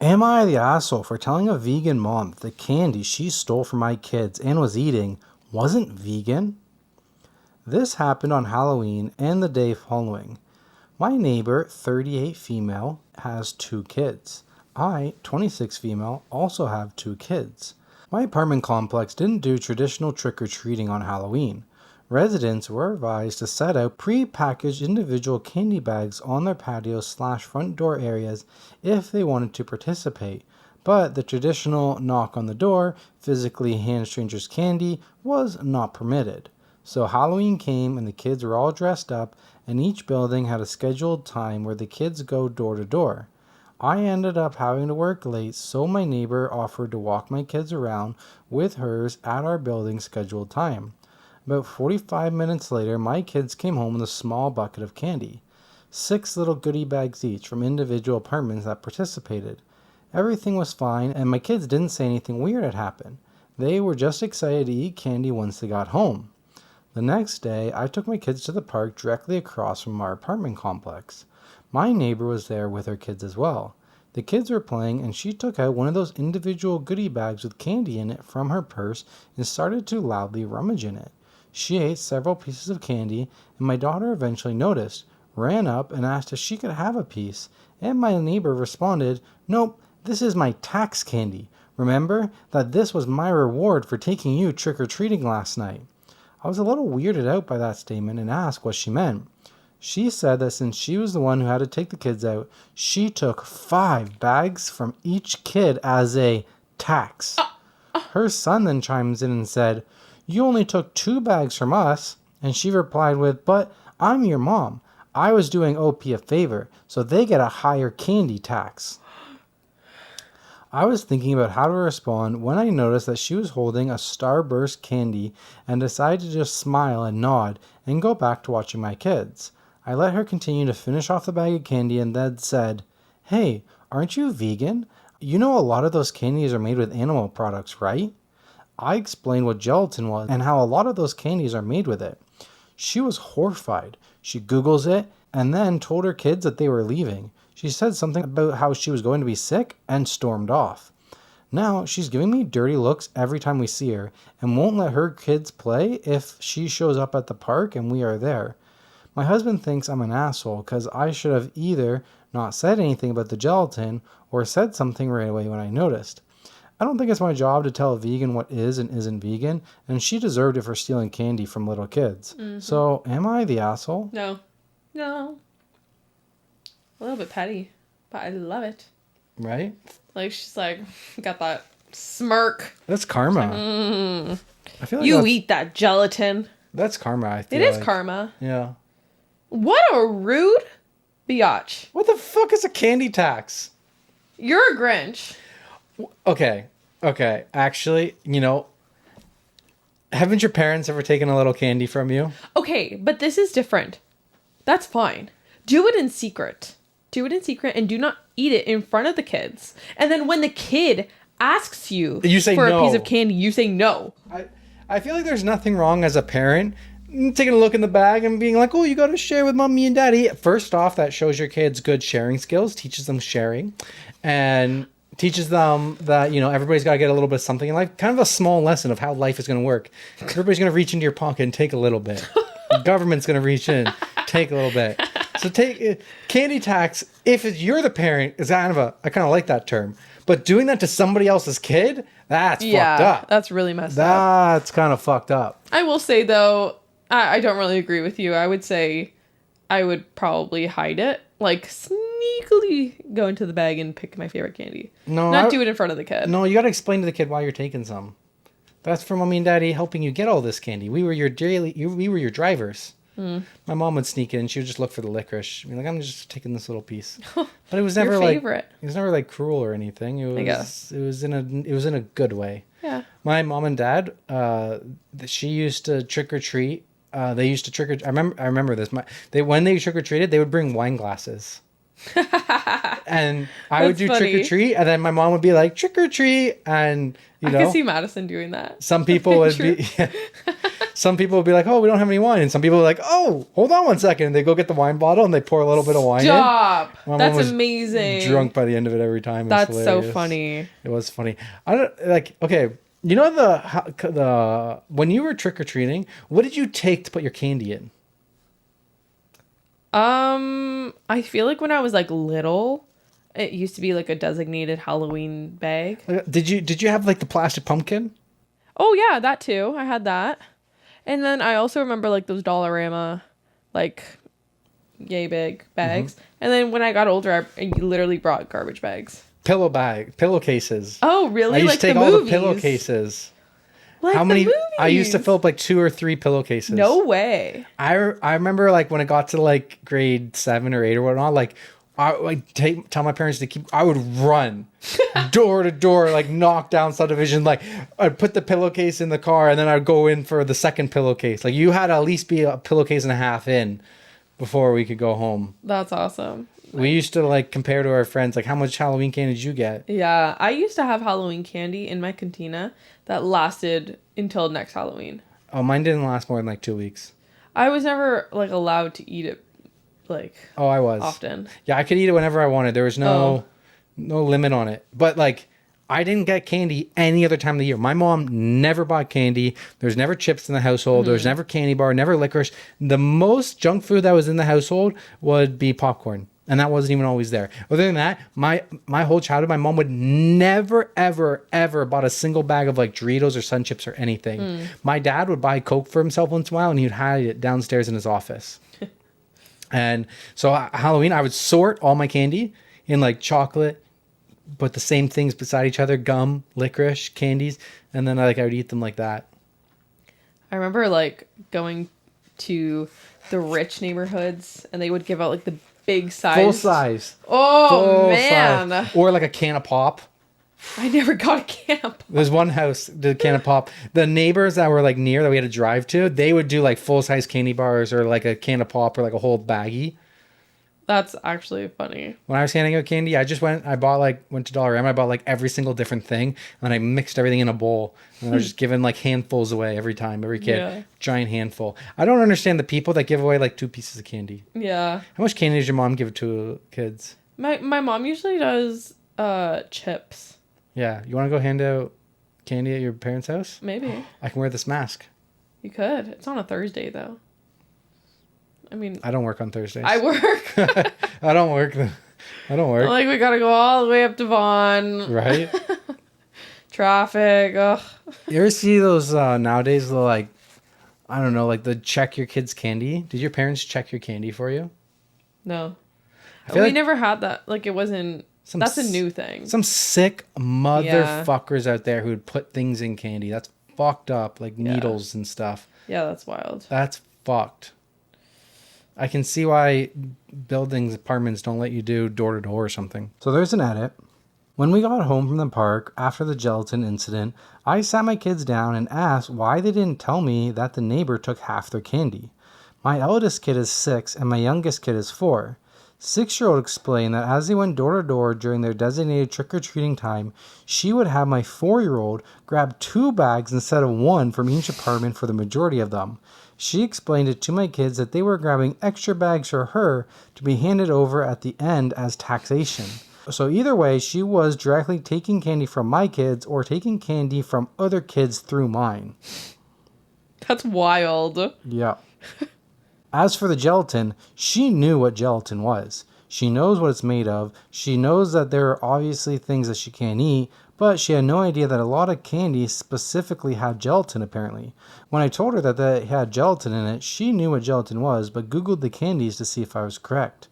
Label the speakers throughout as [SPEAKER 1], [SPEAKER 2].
[SPEAKER 1] Am I the asshole for telling a vegan mom that the candy she stole from my kids and was eating wasn't vegan? This happened on Halloween and the day following. My neighbor, 38 female, has 2 kids. I, 26 female, also have 2 kids. My apartment complex didn't do traditional trick-or-treating on Halloween. Residents were advised to set out pre-packaged individual candy bags on their patios/front door areas if they wanted to participate, but the traditional knock on the door, physically hand strangers candy, was not permitted. So Halloween came and the kids were all dressed up, and each building had a scheduled time where the kids go door to door. I ended up having to work late, so my neighbor offered to walk my kids around with hers at our building's scheduled time. About 45 minutes later, my kids came home with a small bucket of candy. 6 little goodie bags each from individual apartments that participated. Everything was fine, and my kids didn't say anything weird had happened. They were just excited to eat candy once they got home. The next day, I took my kids to the park directly across from our apartment complex. My neighbor was there with her kids as well. The kids were playing, and she took out one of those individual goodie bags with candy in it from her purse and started to loudly rummage in it. She ate several pieces of candy, and my daughter eventually noticed, ran up, and asked if she could have a piece, and my neighbor responded, "Nope, this is my tax candy. Remember that this was my reward for taking you trick-or-treating last night." I was a little weirded out by that statement and asked what she meant. She said that since she was the one who had to take the kids out, she took 5 bags from each kid as a tax. Her son then chimes in and said, "You only took 2 bags from us." And she replied with, "But I'm your mom. I was doing OP a favor, so they get a higher candy tax." I was thinking about how to respond when I noticed that she was holding a Starburst candy and decided to just smile and nod and go back to watching my kids. I let her continue to finish off the bag of candy and then said, "Hey, aren't you vegan? You know a lot of those candies are made with animal products, right?" I explained what gelatin was and how a lot of those candies are made with it. She was horrified. She Googles it and then told her kids that they were leaving. She said something about how she was going to be sick and stormed off. Now she's giving me dirty looks every time we see her and won't let her kids play if she shows up at the park and we are there. My husband thinks I'm an asshole because I should have either not said anything about the gelatin or said something right away when I noticed. I don't think it's my job to tell a vegan what is and isn't vegan, and she deserved it for stealing candy from little kids. Mm-hmm. So, am I the asshole?
[SPEAKER 2] No. A little bit petty, but I love it.
[SPEAKER 1] Right?
[SPEAKER 2] Like, she's like, got that smirk.
[SPEAKER 1] That's karma.
[SPEAKER 2] I feel like you eat that gelatin.
[SPEAKER 1] That's karma, I feel
[SPEAKER 2] It is karma.
[SPEAKER 1] Yeah.
[SPEAKER 2] What a rude biatch.
[SPEAKER 1] What the fuck is a candy tax?
[SPEAKER 2] You're a Grinch.
[SPEAKER 1] Okay. Actually, haven't your parents ever taken a little candy from you?
[SPEAKER 2] Okay, but this is different. That's fine. Do it in secret. And do not eat it in front of the kids. And then when the kid asks you
[SPEAKER 1] say
[SPEAKER 2] for
[SPEAKER 1] no.
[SPEAKER 2] A piece of candy, you say no.
[SPEAKER 1] I feel like there's nothing wrong as a parent taking a look in the bag and being like, "Oh, you got to share with mommy and daddy." First off, that shows your kids good sharing skills, teaches them sharing, and teaches them that, everybody's got to get a little bit of something in life. Kind of a small lesson of how life is going to work. Everybody's going to reach into your pocket and take a little bit. The government's going to reach in, take a little bit. So take candy tax. If you're the parent, is kind of I kind of like that term. But doing that to somebody else's kid, that's fucked up.
[SPEAKER 2] That's really messed
[SPEAKER 1] up. That's kind of fucked up.
[SPEAKER 2] I will say though, I don't really agree with you. I would say I would probably hide it, like sneakily go into the bag and pick my favorite candy.
[SPEAKER 1] No,
[SPEAKER 2] not do it in front of the kid.
[SPEAKER 1] No, you got to explain to the kid why you're taking some. That's for mommy and daddy helping you get all this candy. We were your drivers. My mom would sneak in and she would just look for the licorice. I mean, I'm just taking this little piece. But it was never it was never cruel or anything. It was in a good way.
[SPEAKER 2] Yeah.
[SPEAKER 1] My mom and dad, she used to trick or treat. They used to trick or I remember this. When they trick or treated, they would bring wine glasses And I would
[SPEAKER 2] That's
[SPEAKER 1] do
[SPEAKER 2] funny.
[SPEAKER 1] trick or treat, and then my mom would be like trick or treat, and
[SPEAKER 2] I can see Madison doing that.
[SPEAKER 1] some people would
[SPEAKER 2] True.
[SPEAKER 1] be some people would be like, oh, we don't have any wine, and some people were like, oh, hold on one second, and they go get the wine bottle and they pour a little bit of wine
[SPEAKER 2] Stop.
[SPEAKER 1] in. My mom
[SPEAKER 2] That's
[SPEAKER 1] was
[SPEAKER 2] amazing.
[SPEAKER 1] drunk by the end of it every time. It was
[SPEAKER 2] That's so
[SPEAKER 1] hilarious.
[SPEAKER 2] funny.
[SPEAKER 1] It was funny. I don't like. Okay, you know the when you were trick or treating, what did you take to put your candy in?
[SPEAKER 2] I feel like when I was like little, it used to be like a designated Halloween bag.
[SPEAKER 1] Did you have like the plastic pumpkin?
[SPEAKER 2] Oh yeah, that too. I had that. And then I also remember like those Dollarama, like yay big bags. And then when I got older, I literally brought garbage bags.
[SPEAKER 1] Pillowcases.
[SPEAKER 2] Oh really?
[SPEAKER 1] I used
[SPEAKER 2] Like
[SPEAKER 1] to take
[SPEAKER 2] the
[SPEAKER 1] all
[SPEAKER 2] movies.
[SPEAKER 1] the pillowcases.
[SPEAKER 2] Like
[SPEAKER 1] How
[SPEAKER 2] the
[SPEAKER 1] many?
[SPEAKER 2] movies.
[SPEAKER 1] I used to fill up like 2 or 3 pillowcases.
[SPEAKER 2] No way.
[SPEAKER 1] I remember like when it got to like grade 7 or 8 or whatnot, like I like tell my parents to keep. I would run door to door, like knock down subdivision. Like I'd put the pillowcase in the car, and then I'd go in for the second pillowcase. Like you had to at least be a pillowcase and a half in before we could go home.
[SPEAKER 2] That's awesome.
[SPEAKER 1] We used to like compare to our friends, like how much Halloween candy did you get?
[SPEAKER 2] Yeah, I used to have Halloween candy in my cantina that lasted until next Halloween.
[SPEAKER 1] Oh, mine didn't last more than like 2 weeks.
[SPEAKER 2] I was never like allowed to eat it like
[SPEAKER 1] Oh, I was
[SPEAKER 2] often.
[SPEAKER 1] Yeah, I could eat it whenever I wanted. There was no limit on it. But like I didn't get candy any other time of the year. My mom never bought candy. There's never chips in the household. There's never candy bar, never licorice. The most junk food that was in the household would be popcorn. And that wasn't even always there. Other than that, my whole childhood, my mom would never, ever, ever bought a single bag of like Doritos or Sun Chips or anything. My dad would buy Coke for himself once in a while, and he'd hide it downstairs in his office. And so Halloween, I would sort all my candy in like chocolate, but the same things beside each other: gum, licorice, candies, and then I would eat them like that.
[SPEAKER 2] I remember like going to the rich neighborhoods and they would give out like the big size.
[SPEAKER 1] Full size.
[SPEAKER 2] Oh
[SPEAKER 1] Full
[SPEAKER 2] man.
[SPEAKER 1] size. Or like a can of pop.
[SPEAKER 2] I never got a camp.
[SPEAKER 1] There's one house, the can of pop. The neighbors that were like near that we had to drive to, they would do like full size candy bars or like a can of pop or like a whole baggie.
[SPEAKER 2] That's actually funny.
[SPEAKER 1] When I was handing out candy, went to Dollarama. I bought like every single different thing, and I mixed everything in a bowl. And I was just giving like handfuls away every kid,
[SPEAKER 2] Yeah.
[SPEAKER 1] giant handful. I don't understand the people that give away like 2 pieces of candy.
[SPEAKER 2] Yeah.
[SPEAKER 1] How much candy does your mom give to kids?
[SPEAKER 2] My mom usually does chips.
[SPEAKER 1] Yeah, you want to go hand out candy at your parents' house?
[SPEAKER 2] Maybe.
[SPEAKER 1] I can wear this mask.
[SPEAKER 2] You could. It's on a Thursday though. I mean,
[SPEAKER 1] I don't work on Thursdays.
[SPEAKER 2] I work.
[SPEAKER 1] I don't work. I don't work.
[SPEAKER 2] Like we gotta go all the way up to Vaughan.
[SPEAKER 1] Right?
[SPEAKER 2] Traffic. Ugh.
[SPEAKER 1] You ever see those nowadays, the like, I don't know, like the check your kids' candy? Did your parents check your candy for you?
[SPEAKER 2] No.
[SPEAKER 1] I feel
[SPEAKER 2] We
[SPEAKER 1] like
[SPEAKER 2] never had that. Like it wasn't. That's a new thing.
[SPEAKER 1] Some sick motherfuckers out there who would put things in candy. That's fucked up, like needles and stuff.
[SPEAKER 2] Yeah, that's wild.
[SPEAKER 1] That's fucked. I can see why apartments don't let you do door to door or something. So there's an edit. When we got home from the park after the gelatin incident, I sat my kids down and asked why they didn't tell me that the neighbor took half their candy. My eldest kid is 6 and my youngest kid is 4. 6-year-old explained that as they went door to door during their designated trick-or-treating time, she would have my 4-year-old grab 2 bags instead of 1 from each apartment for the majority of them. She explained it to my kids that they were grabbing extra bags for her to be handed over at the end as taxation. So either way, she was directly taking candy from my kids or taking candy from other kids through mine.
[SPEAKER 2] That's wild.
[SPEAKER 1] Yeah. As for the gelatin, she knew what gelatin was. She knows what it's made of. She knows that there are obviously things that she can't eat, but she had no idea that a lot of candy specifically had gelatin apparently. When I told her that they had gelatin in it, she knew what gelatin was, but Googled the candies to see if I was correct.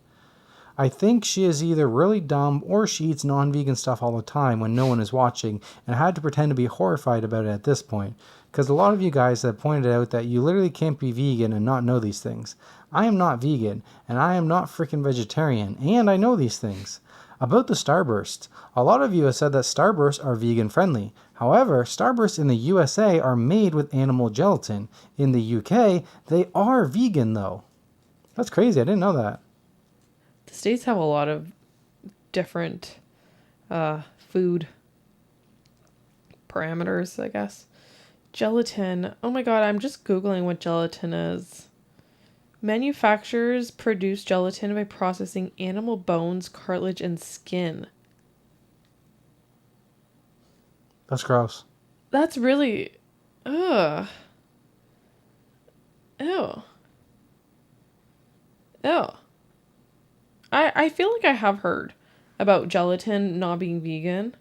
[SPEAKER 1] I think she is either really dumb or she eats non-vegan stuff all the time when no one is watching and had to pretend to be horrified about it at this point. Because a lot of you guys have pointed out that you literally can't be vegan and not know these things. I am not vegan, and I am not freaking vegetarian, and I know these things. About the Starbursts, a lot of you have said that Starbursts are vegan friendly. However, Starbursts in the USA are made with animal gelatin. In the UK, they are vegan though. That's crazy, I didn't know that.
[SPEAKER 2] The States have a lot of different food parameters, I guess. Gelatin. Oh my god, I'm just Googling what gelatin is. Manufacturers produce gelatin by processing animal bones, cartilage, and skin.
[SPEAKER 1] That's gross.
[SPEAKER 2] That's really... Ugh. Ew. Ew. I feel like I have heard about gelatin not being vegan.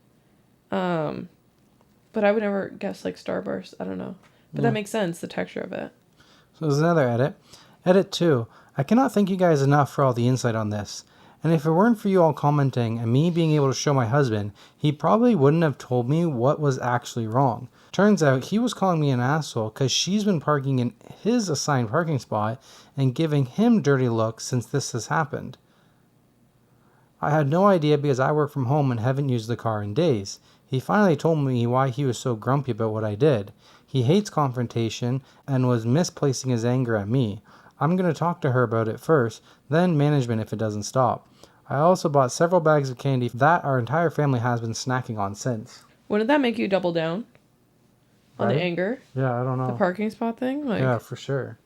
[SPEAKER 2] But I would never guess like Starburst. I don't know. But that makes sense, the texture of it.
[SPEAKER 1] So there's another edit. Edit 2. I cannot thank you guys enough for all the insight on this. And if it weren't for you all commenting and me being able to show my husband, he probably wouldn't have told me what was actually wrong. Turns out he was calling me an asshole because she's been parking in his assigned parking spot and giving him dirty looks since this has happened. I had no idea because I work from home and haven't used the car in days. He finally told me why he was so grumpy about what I did. He hates confrontation and was misplacing his anger at me. I'm going to talk to her about it first, then management if it doesn't stop. I also bought several bags of candy that our entire family has been snacking on since.
[SPEAKER 2] Wouldn't that make you double down on the anger?
[SPEAKER 1] Yeah, I don't know.
[SPEAKER 2] The parking spot thing? Like,
[SPEAKER 1] yeah, for sure.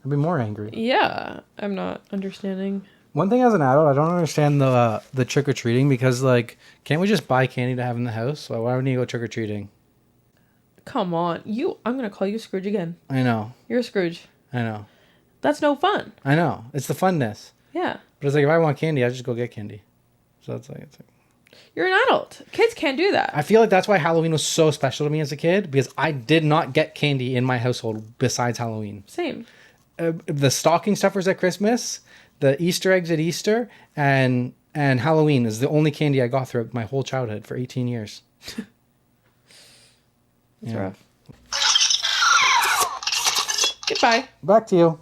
[SPEAKER 1] I'd be more angry.
[SPEAKER 2] Yeah, I'm not understanding.
[SPEAKER 1] One thing as an adult, I don't understand the trick-or-treating because, like, can't we just buy candy to have in the house? Why would we need to go trick-or-treating?
[SPEAKER 2] Come on. I'm going to call you Scrooge again.
[SPEAKER 1] I know.
[SPEAKER 2] You're a Scrooge.
[SPEAKER 1] I know.
[SPEAKER 2] That's no fun.
[SPEAKER 1] I know. It's the funness.
[SPEAKER 2] Yeah.
[SPEAKER 1] But it's like, if I want candy, I just go get candy. So it's like...
[SPEAKER 2] You're an adult. Kids can't do that.
[SPEAKER 1] I feel like that's why Halloween was so special to me as a kid, because I did not get candy in my household besides Halloween.
[SPEAKER 2] Same.
[SPEAKER 1] The stocking stuffers at Christmas, the Easter eggs at Easter, and Halloween is the only candy I got throughout my whole childhood for 18 years.
[SPEAKER 2] That's rough. Goodbye.
[SPEAKER 1] Back to you.